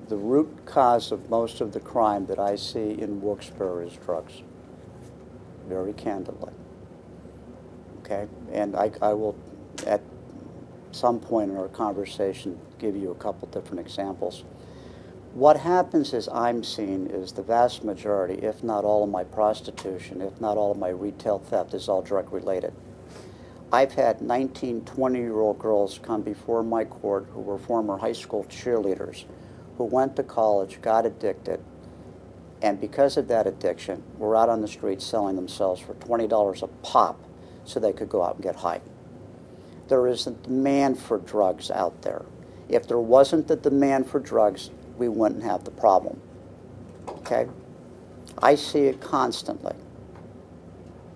The root cause of most of the crime that I see in Wilkes-Barre is drugs, very candidly. Okay, and I will, at some point in our conversation, give you a couple different examples. What happens is I'm seeing is the vast majority, if not all of my prostitution, if not all of my retail theft, is all drug related. I've had 19, 20-year-old girls come before my court who were former high school cheerleaders, who went to college, got addicted, and because of that addiction, were out on the street selling themselves for $20 a pop so they could go out and get high. There is a demand for drugs out there. If there wasn't the demand for drugs, we wouldn't have the problem. Okay? I see it constantly.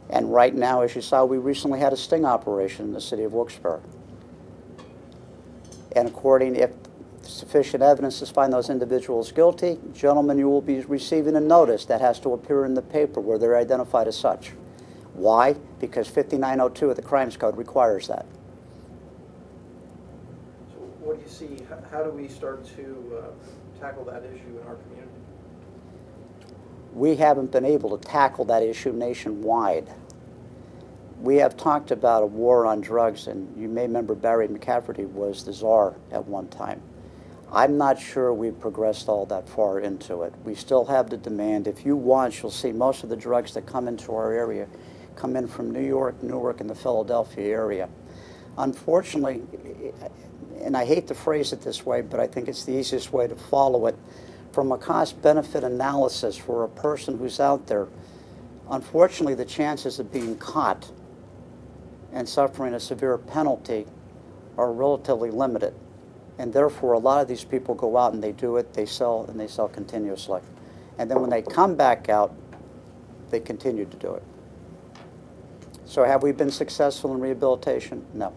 And right now, as you saw, we recently had a sting operation in the city of Wilkes-Barre. And according, if sufficient evidence to find those individuals guilty, gentlemen, you will be receiving a notice that has to appear in the paper where they're identified as such. Why? Because 5902 of the Crimes Code requires that. So what do you see, how do we start to tackle that issue in our community? We haven't been able to tackle that issue nationwide. We have talked about a war on drugs, and you may remember Barry McCafferty was the czar at one time. I'm not sure we've progressed all that far into it. We still have the demand. If you watch, you'll see most of the drugs that come into our area come in from New York, Newark, and the Philadelphia area. Unfortunately, and I hate to phrase it this way, but I think it's the easiest way to follow it, from a cost-benefit analysis for a person who's out there, unfortunately the chances of being caught and suffering a severe penalty are relatively limited. And therefore, a lot of these people go out and they do it, they sell, and they sell continuously. And then when they come back out, they continue to do it. So have we been successful in rehabilitation? No.